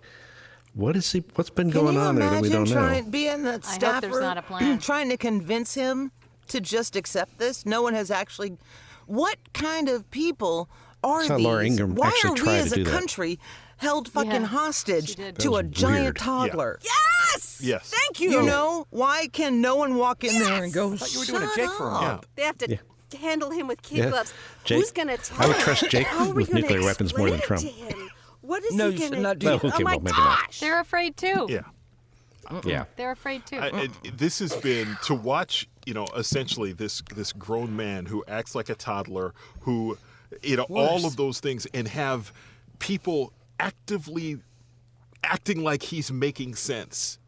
what's been Can going you on there that we imagine don't know? being that I hope staffer, there's not a plan. trying to convince him to just accept this? No one has actually. What kind of people are Saw these? Laura Ingraham Why actually are we try to as do a that. country held fucking Yeah, hostage she did. to That a was giant weird. toddler? Yes. Yes. Thank you. You know, why can no one walk in there and go, I thought you were doing a "Shut Jake for him. up." They have to handle him with kid Yeah. gloves. Jake- Who's going to tell I would him? trust Jake How are we with gonna nuclear weapons more than explain Trump. it to him? What is No, he you should gonna not do do? that. Okay, Oh my well, maybe not. gosh! They're afraid too. Yeah. Yeah. They're afraid too. This has been to watch, essentially this grown man who acts like a toddler, who, all of those things, and have people actively acting like he's making sense.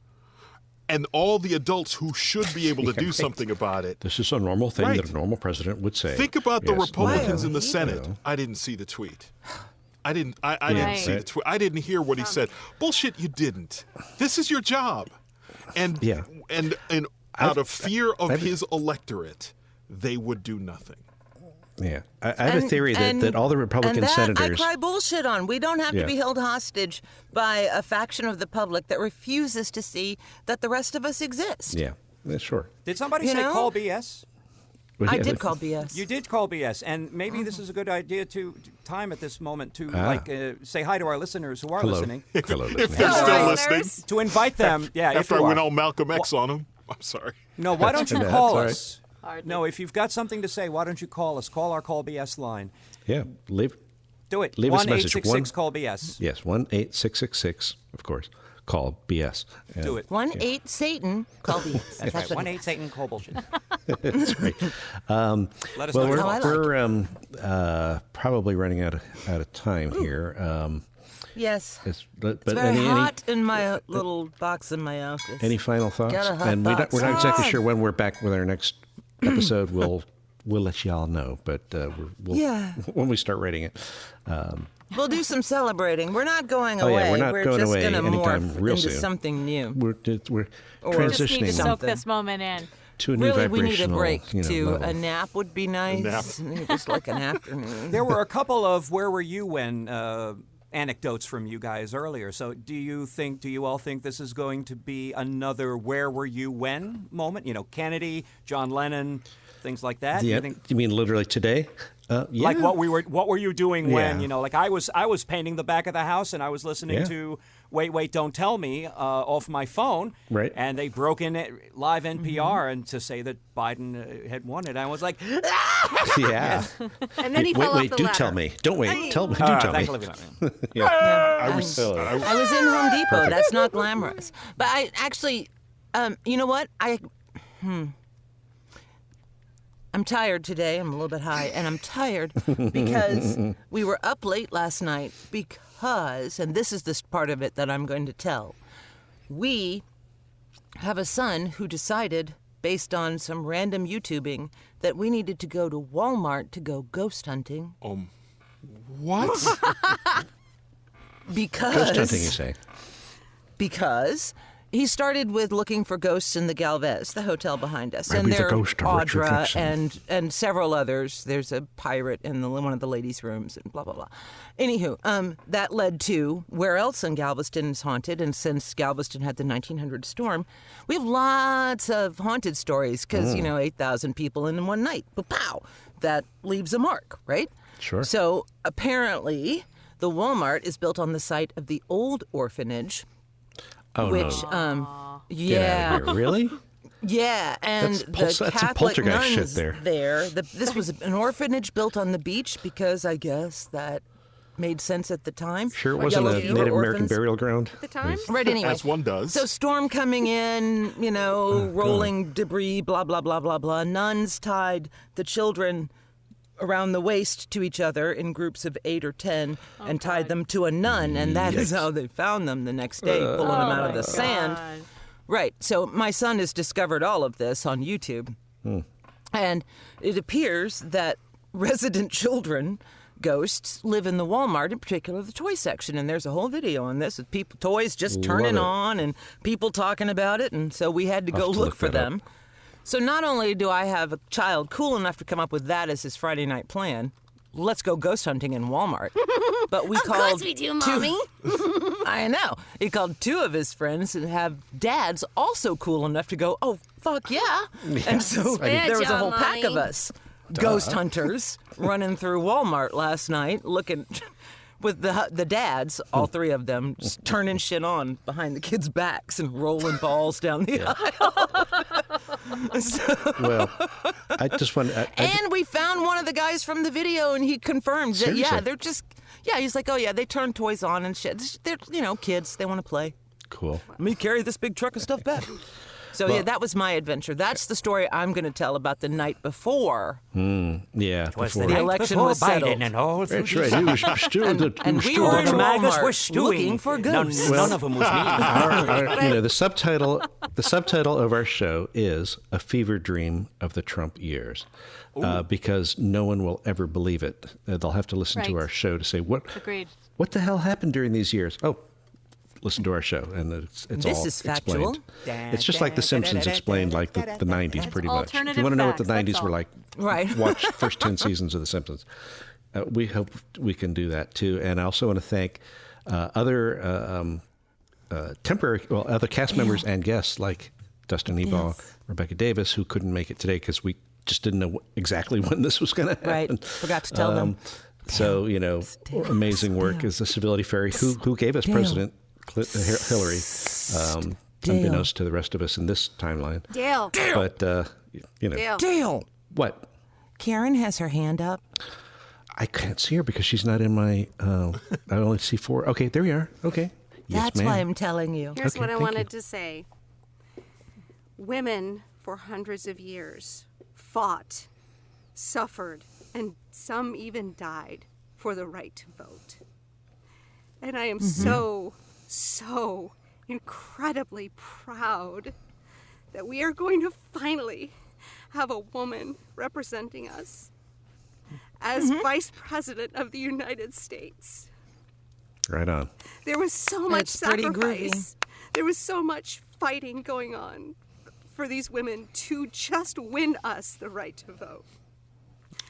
And all the adults who should be able to do something about it. This is a normal thing Right. that a normal president would say. Think about the Yes. Republicans in the Why? Senate. I didn't see the tweet. I didn't Right. see the tweet. I didn't hear what he said. Bullshit, you didn't. This is your job. And Yeah. and out of fear of his electorate, they would do nothing. Yeah, I have a theory that all the Republican and that senators. I cry bullshit on. We don't have Yeah. to be held hostage by a faction of the public that refuses to see that the rest of us exist. Yeah, sure. Did somebody You say know? call BS? Well, I yeah, did but- call BS. You did call BS, and maybe this is a good idea to time at this moment to Ah. say hi to our listeners who are Hello. listening, Hello, If listeners. they're Hello, still listeners. listening. to invite them. Yeah, if After I you went are. all Malcolm X on them. I'm sorry. No, why don't you That's call all right. us? Hardly. No, if you've got something to say, why don't you call us? Call our Call BS line. Yeah, leave Do it. Leave us a message. 1-866 Call BS. yes 1-866, of course. Call BS. And- Do it. 1-8 Satan. Call BS. That's right. what 1-8 Satan Call bullshit. That's great. Let us Well, know. your how I thoughts. we're probably running out of time here. Yes. But It's very any hot in my little box in my office. any final thoughts? Got a hot And box. we're not exactly Ah. sure when we're back with our next episode. We'll let y'all know, but we'll Yeah. when we start rating it. We'll do some celebrating. We're not going Oh, away. yeah, we're not going just away gonna anytime morph real into soon. something new. We're Or We just need to transitioning. soak something. this moment in. to a new Really, vibrational, we need a break too. level. A nap would be nice. Just like an afternoon. There were a couple of "Where were you when?" Anecdotes from you guys earlier. So, do you all think this is going to be another "Where were you when" moment? Kennedy, John Lennon, things like that. Yeah. You mean literally today? Yeah. Like what were you doing when? Yeah. Like I was painting the back of the house and I was listening to Wait, Don't Tell Me off my phone. Right. And they broke in at live NPR and to say that Biden had won it. I was like, Yeah. And then he fell Wait, off the do ladder. tell me. Don't wait. Tell me. Do tell me. I was I was in Home Depot. That's not glamorous. But I actually, you know what? I'm tired today. I'm a little bit high, and I'm tired because we were up late last night because, and this is this part of it that I'm going to tell, we have a son who decided, based on some random YouTubing, that we needed to go to Walmart to go ghost hunting. What? Because... Ghost hunting, you say? Because... he started with looking for ghosts in the Galvez, the hotel behind us. Maybe and the there ghost of Richard Audra Nixon. and several others. There's a pirate in one of the ladies' rooms and blah, blah, blah. Anywho, that led to where else in Galveston is haunted. And since Galveston had the 1900 storm, we have lots of haunted stories because, 8,000 people in one night. Pow! That leaves a mark, right? Sure. So apparently the Walmart is built on the site of the old orphanage. Oh, Which, no. Get yeah. out of here. Really? Yeah, and That's the some Catholic poltergeist nuns shit there. This was an orphanage built on the beach because I guess that made sense at the time. Sure, it wasn't a Yellowfield Native American orphans. burial ground? At the time? Right, anyway. As one does. So storm coming in, rolling debris, blah, blah, blah, blah, blah. Nuns tied the children around the waist to each other in groups of 8 or 10 and tied them to a nun, and that is how they found them the next day, pulling them out of the sand. Right. So my son has discovered all of this on YouTube, and it appears that resident children ghosts live in the Walmart, in particular the toy section, and there's a whole video on this with toys just turning on and people talking about it, and so we had to go I'll have to look look for that up. them. So not only do I have a child cool enough to come up with that as his Friday night plan, let's go ghost hunting in Walmart, but we called... Of course we do, Mommy. I know. He called 2 of his friends and have dads also cool enough to go, oh, fuck yeah. And so there was a whole pack of us, ghost hunters, running through Walmart last night looking... with the dads, all 3 of them, just turning shit on behind the kids' backs and rolling balls down the aisle. Well, I just want And we found one of the guys from the video, and he confirmed that, Seriously? they're just... Yeah, he's like, oh, yeah, they turn toys on and shit. They're, kids. They want to play. Cool. Let me carry this big truck of stuff back. So, yeah, that was my adventure. That's the story I'm going to tell about the night before Yeah. Before. the election was settled. Biden and all That's right. He was still And we were in Walmart looking for ghosts. None of them was me. the subtitle of our show is A Fever Dream of the Trump Years, because no one will ever believe it. They'll have to listen to Right. our show to say, Agreed. what the hell happened during these years? Oh, listen to our show, and it's This all is factual. explained. It's just like The Simpsons explained, like the 90s, pretty much. If you Alternative want to know what the facts, 90s that's were all. like, Right. watch the first 10 seasons of The Simpsons. We hope we can do that, too. And I also want to thank other other cast members and guests like Dustin Ebaugh, Rebecca Davis, who couldn't make it today because we just didn't know exactly when this was going to happen. Right. Forgot to tell them. So, amazing work is the Civility Fairy who gave us President Hillary, unbeknownst to the rest of us in this timeline. Dale. But, Dale. Dale! What? Karen has her hand up. I can't see her because she's not in my, I only see 4. Okay, there we are. Okay. Yes, That's ma'am. why I'm telling you. Here's Okay, what I thank wanted to say. Women, for hundreds of years, fought, suffered, and some even died for the right to vote. And I am so incredibly proud that we are going to finally have a woman representing us as Vice President of the United States. Right on. There was so much It's pretty groovy. sacrifice. There was so much fighting going on for these women to just win us the right to vote.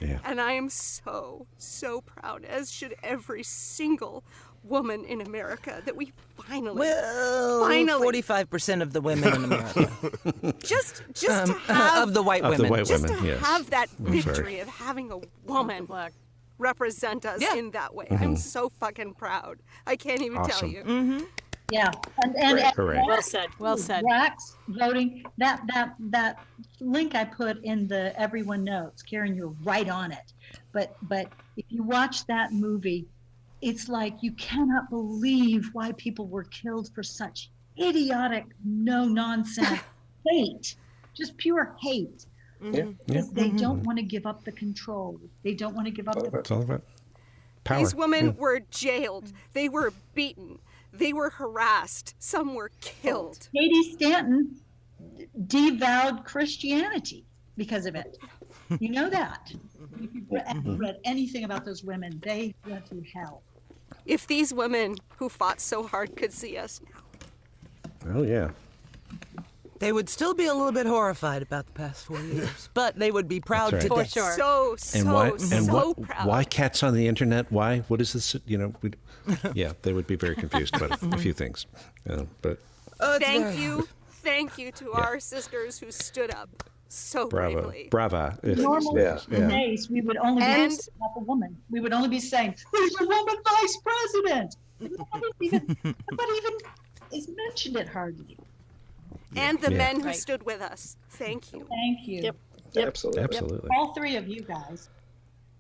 Yeah. And I am so, so proud, as should every single woman in America, that we finally, 45% of the women in America. just to have of the white women. Of the white just women, to yes. have that I'm sorry. victory of having a woman represent us in that way. I'm so fucking proud. I can't even tell Awesome. you. Yeah, and Hooray. Well said. Well said. Blacks voting. That link I put in the Everyone Knows. Karen, you're right on it. But if you watch that movie, it's like you cannot believe why people were killed for such idiotic, no nonsense hate, just pure hate. Because they don't want to give up the control. They don't want to give up the. It's all about power. These women were jailed. They were beaten. They were harassed. Some were killed. Katie Stanton devowed Christianity because of it. You know that. If you've read anything about those women, they went through hell. If these women who fought so hard could see us now. Oh, yeah. They would still be a little bit horrified about the past 4 years, but they would be proud That's to right. death. For sure. So proud. Why cats on the internet? Why? What is this? Yeah, they would be very confused about a few things. But Thank you to our sisters who stood up so bravo, bravely. brava. Normal days, we would only be saying about a woman. We would only be saying, "There's a woman vice president." Nobody even is mentioned it hardly. And the men who stood with us. Thank you. Thank you. Yep. Absolutely. All three of you guys.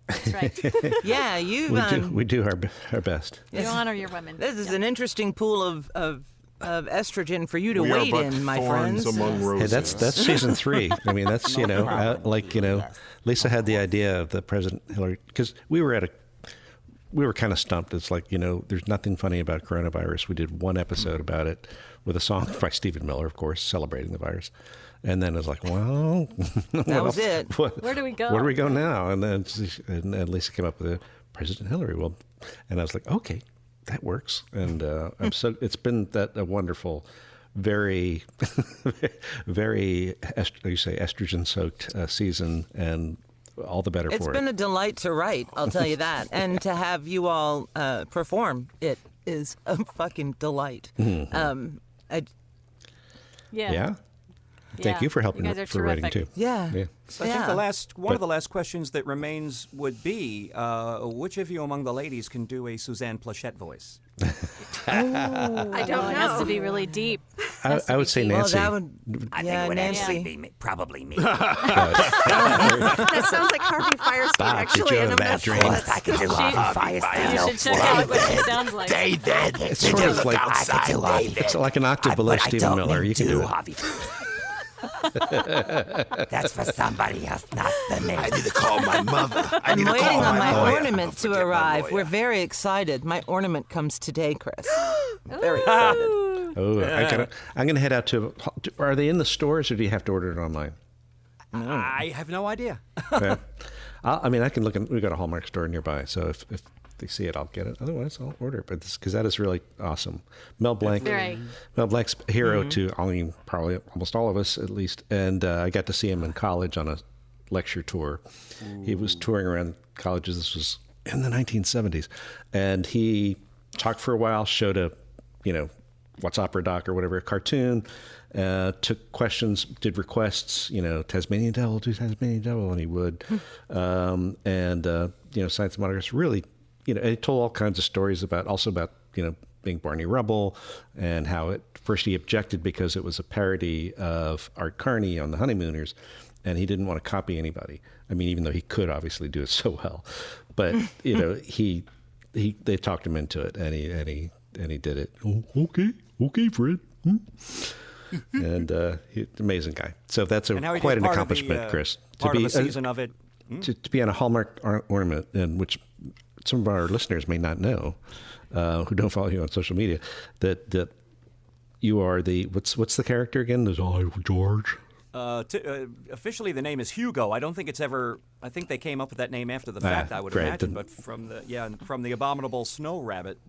That's right. Yeah, We do our best. You honor your women. This is an interesting pool of estrogen for you to We are wade but in, my thorns friends. among Hey, roses. that's season 3. I mean, that's Lisa had the idea of the President Hillary, because we were kind of stumped. It's like, there's nothing funny about coronavirus. We did one episode about it with a song by Stephen Miller, of course, celebrating the virus. And then it was like, well, That was it. Where do we go? Where do we go now? And then and Lisa came up with President Hillary. Well, and I was like, okay, that works. And it's been a wonderful, very, very, estrogen-soaked season, and all the better It's for it. been a delight to write, I'll tell you that. And to have you all perform it is a fucking delight. Yeah. Thank you for helping You guys are for writing terrific. too. Yeah. So I think one of the last questions that remains would be, which of you among the ladies can do a Suzanne Plachette voice? I don't It know. has to be really deep. I would say Nancy. Well, that would, I think it would Nancy. actually be me, probably me. That sounds like Harvey Firestein, actually. And I'm not sure that's- I could do Harvey You Firestein. should check out what she sounds like. David. It's sort of like it's like an octave below Stephen Miller. You can do it. Harvey. That's for somebody else, not for me. I need to call my mother. I'm waiting on my ornament to arrive. We're very excited. My ornament comes today, Chris. Very excited. Oh, I'm gonna head out to. Are they in the stores, or do you have to order it online? I have no idea. Okay. I mean, I can look. We got a Hallmark store nearby, so if they see it, I'll get it. Otherwise, I'll order it. But because that is really awesome. Mel Blanc's hero to probably almost all of us, at least. And I got to see him in college on a lecture tour. Ooh. He was touring around colleges. This was in the 1970s, and he talked for a while. Showed a, What's Opera Doc or whatever, a cartoon. Took questions, did requests, Tasmanian Devil, do Tasmanian Devil, and he would. Science and Modernists really, he told all kinds of stories about being Barney Rubble, and how first he objected because it was a parody of Art Carney on The Honeymooners, and he didn't want to copy anybody. I mean, even though he could obviously do it so well, but they talked him into it, and he did it. Oh, okay, Fred. And amazing guy. So that's quite an accomplishment, Chris. Part of a season of it. To be on a Hallmark ornament, and which some of our listeners may not know, who don't follow you on social media, that you are the what's the character again? There's George. Officially, the name is Hugo. I don't think it's ever. I think they came up with that name after the fact. I would imagine, but from the abominable Snow Rabbit,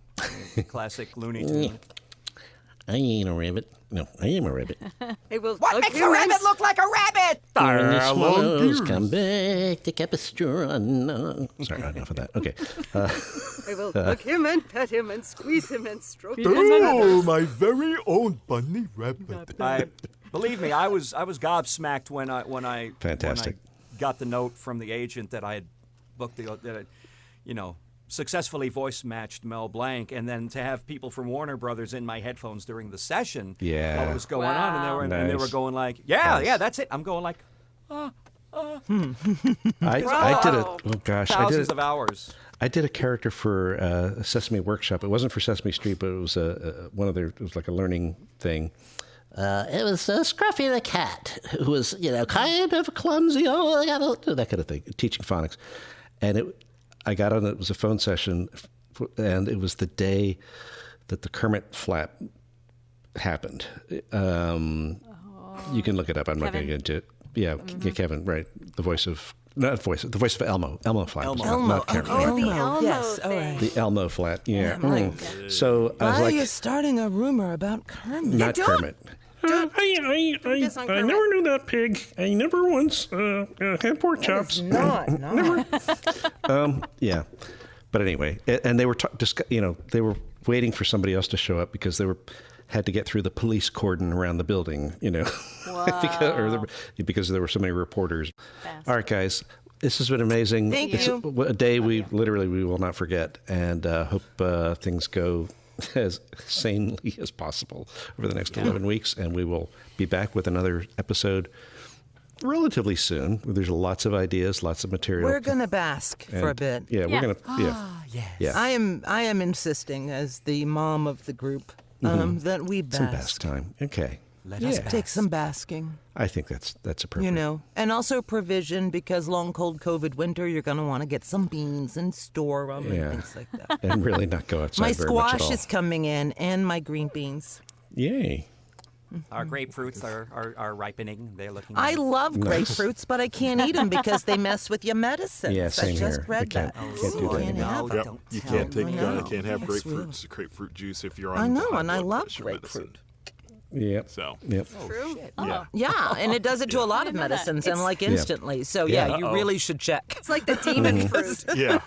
classic Looney Tune. I ain't a rabbit. No, I am a rabbit. Hey, well, What makes a rabbit look like a rabbit? When the swallows come back to Capistrano. Sorry, enough of that. Okay. I will hug him and pet him and squeeze him and stroke him. Oh, my very own bunny rabbit. Believe me, I was gobsmacked when I Fantastic. got the note from the agent that I had booked successfully voice matched Mel Blanc, and then to have people from Warner Brothers in my headphones during the session while it was going on, and they were going like, yeah, that's it. I'm going like, I did it. Oh gosh, thousands of hours. I did a character for a Sesame Workshop. It wasn't for Sesame Street, but it was one of their. It was like a learning thing. It was Scruffy the cat, who was, kind of clumsy. Oh, I gotta do that kind of thing, teaching phonics. And I got on. It was a phone session, and it was the day that the Kermit flap happened. You can look it up. I'm not going to get into it. Yeah, Kevin, right? The voice of Elmo. Elmo flap. Not Kermit. Oh, the Elmo Yes, thing. all right. The Elmo flat. Yeah. So I was Why like, are you starting a rumor about Kermit? not Kermit. I never knew that pig. I never once had pork chops. Never. Yeah, but anyway, and they were they were waiting for somebody else to show up because they had to get through the police cordon around the building, because there were so many reporters. All right, guys, this has been amazing. Thank you. A day we will not forget, and hope things go as sanely as possible over the next 11 weeks, and we will be back with another episode relatively soon. There's lots of ideas, lots of material. We're gonna bask for a bit. Yeah, we're gonna. Yeah. I am insisting, as the mom of the group, that we bask. Some bask time. Okay. Let us take some basking. I think that's appropriate. And also provision, because long, cold COVID winter, you're going to want to get some beans and store them and things like that. And really not go outside My very much at squash all. is coming in, and my green beans. Yay. Our grapefruits are ripening. They're looking I nice. love grapefruits, but I can't eat them because they mess with your medicines. Yeah, same I just here. read I can't that. do that anymore. Yep. You can't take. I know. Can't have It's grapefruit juice if you're on. I know, high and I blood love pressure grapefruit. medicine. Yep. So. Yep. True. Yeah. Yeah, and it does it to a lot of medicines, and like instantly. So you really should check. It's like the demon fruit. Yeah.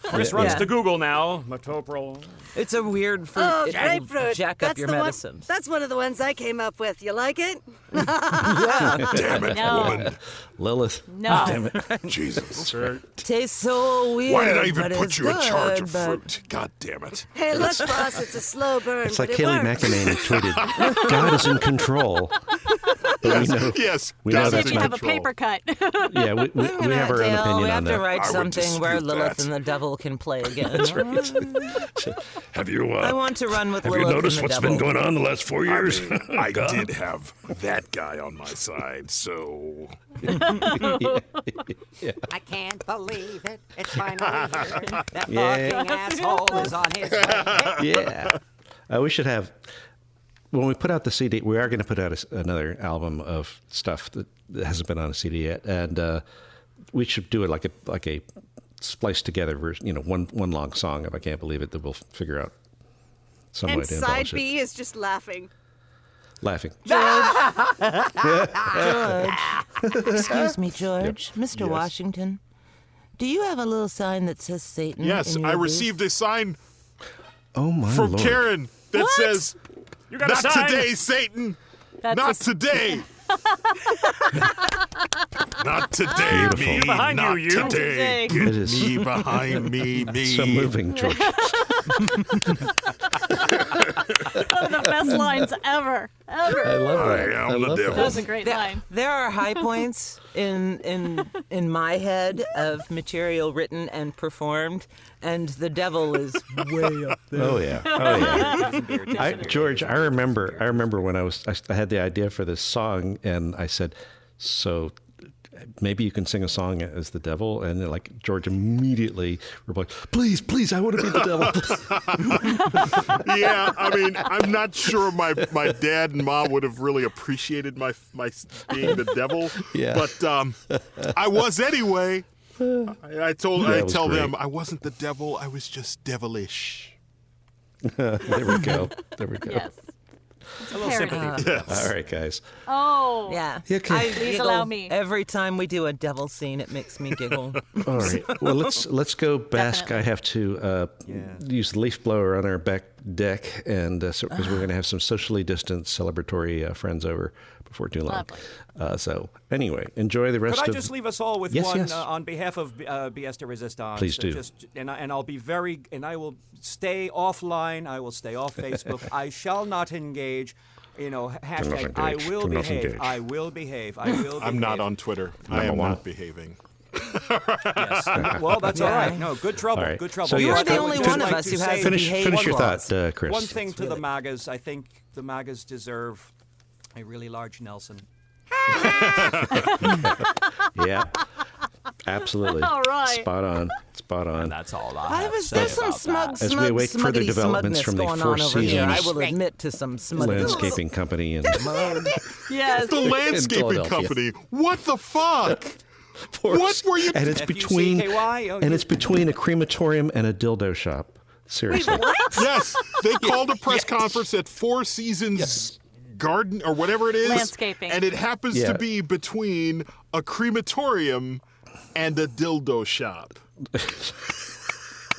Chris runs to Google now. Metoprolol. It's a weird fruit. Oh, It will grapefruit. jack up your the medicine. That's one of the ones I came up with. You like it? Damn it, No. woman. Lilith. No. Damn it. Jesus. Tastes so weird. Why did I even but put it's you in charge good, of but- fruit? God damn it. Hey, look, boss, it's a slow burn, It's but like it Kaylee works. McEnany tweeted, God is in control. But we know, Yes. we know God that's is You in have a control. paper cut. yeah, we have our own Dale, opinion we on have to that. write I would something where dispute Lilith that. and the devil can play again. Have you I want to run with have Lilith you noticed and the what's devil. been going on the last 4 years? I did have that guy on my side, so. I can't believe it. It's finally here. That Yeah. fucking asshole is on his way. Yeah. We should have, when we put out the CD, we are going to put out another album of stuff that hasn't been on a CD yet. And we should do it like a spliced together version, one long song of I Can't Believe It that we'll figure out some way And to side embellish it. B is just laughing. Laughing. Excuse me, George. Mr. Yes. Washington, do you have a little sign that says Satan? Yes, in your I booth? received a sign Oh, my from Lord. Karen that says, You got Not a sign? today, Satan. That's Not today. Not today, Beautiful. me. Behind Not you. today. It Get is me behind me. so moving, George. one of the best lines ever. I love I that. am the love devil. That was a great line. There are high points in my head of material written and performed, and the devil is way up there. Oh yeah, oh yeah. George, I remember when I had the idea for this song, and I said, "So maybe you can sing a song as the devil." And then, like, George immediately replied, "Please, I want to be the devil." Yeah, I mean, I'm not sure my dad and mom would have really appreciated my being the devil. Yeah. But I was anyway. I tell was them great. I wasn't the devil. I was just devilish. There we go. Yes. A little sympathy. Yes. All right, guys. Oh. Yeah. Okay. I Please giggle allow me. every time we do a devil scene. It makes me giggle. All right. Well, let's go bask. Definitely. I have to use the leaf blower on our back deck, and because we're going to have some socially distanced celebratory friends over before too long. So anyway, enjoy the rest Could I of. just leave us all with Yes, one yes. On behalf of BS de Resistance? Please do. And I'll be I will stay offline. I will stay off Facebook. I shall not engage. Hashtag engage. I will Do not behave. engage. I will behave. I will behave. I'm not on Twitter. I am one. not behaving. Yes. Well, that's all right. No, good trouble. All right. Good trouble. So You're yes, the only one of us who has Finish your thought, Chris. One thing to the MAGAs. I think the MAGAs deserve a really large Nelson. Yeah, absolutely. All right. Spot on. And that's all I have to say There's some about that. As we await further smuggity developments from the smugness Four going on over here. I Seasons will admit to some smugness. Landscaping Company and Yes. The landscaping Philadelphia. company. What the fuck? Four- What were you? And it's between FUCKY? Oh, and it's between a crematorium and a dildo shop. Seriously. Yes, they called a press conference at Four Seasons Garden or whatever it is. Landscaping. And it happens Yeah. to be between a crematorium and a dildo shop.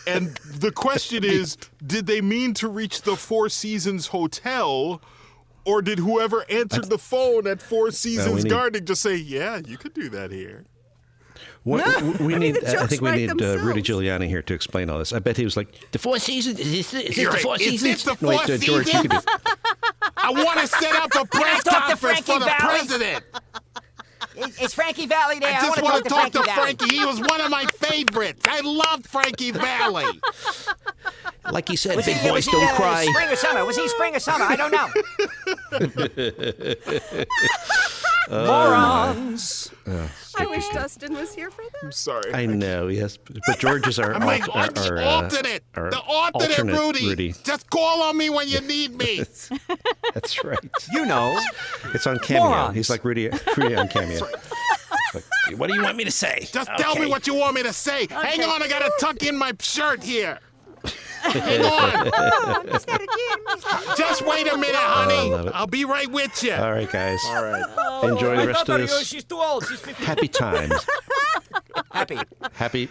And the question is, did they mean to reach the Four Seasons Hotel, or did whoever answered the phone at Four Seasons need- Gardening just say, "Yeah, you could do that here"? We need. the I jokes think we write need themselves. Rudy Giuliani here to explain all this. I bet he was like, "The Four Seasons? Is this You're the right. Four Is Seasons?" this the No, wait, Four George, you could do. I want to set up a press talk to conference for Frankie the Valli? president. Is Frankie Valley there? I just want to talk to Frankie Valli. Frankie. He was one of my favorites. I loved Frankie Valley. Like he said, Was big he- boys was he, don't cry. Spring or summer? Was he spring or summer? I don't know. Morons. I wish Dustin was here for that. I'm sorry. I know, yes, but George is our I'm the alternate. our The alternate Rudy. Just call on me when you need me. That's right. You know. It's on Cameo. Morons. He's like Rudy on Cameo. It's like, what do you want me to say? Just tell me what you want me to say. Hang on, I gotta tuck in my shirt here. Hang on. Just wait a minute, honey. love it. I'll be right with you. All right, guys. All right. Enjoy the rest of this. She's too old. She's 50. Happy times. Happy. Happy.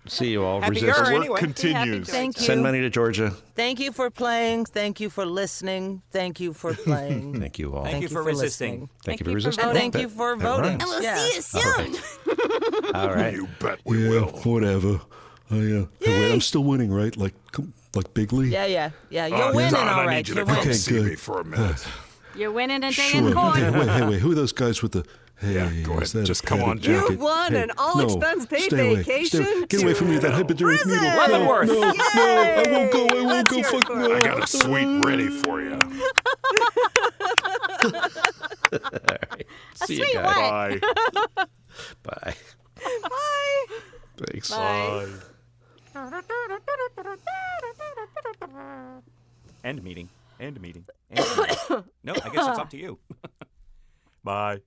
See you all. Happier Resist. Work anyway. continues. Thank you. Send money to Georgia. Thank you for playing. Thank you for listening. Thank you for playing. Thank you all. Thank you for resisting. listening. Thank you for you for resisting. And thank you That- for that voting. rhymes. And we'll Yeah. see you soon. All right. You bet we will. Whatever. I'm still winning, right? Like bigly. Yeah. You're winning, Don, all I right. need you You're to come winning. see me good. for a minute. You're winning a day Sure. in court. Hey, who are those guys with the? Hey, Yeah, go is ahead. that Just a come on padded down. jacket? You've won an all-expense-paid stay away. vacation Get away from me, to that hypodermic needle. prison. Leavenworth. No, I won't go. I won't Let's go. hear it Fuck for no. I got a suite ready for you. See sweet you guys. what? Bye. Bye. Bye. Thanks. Bye. End meeting. No, I guess it's up to you. Bye.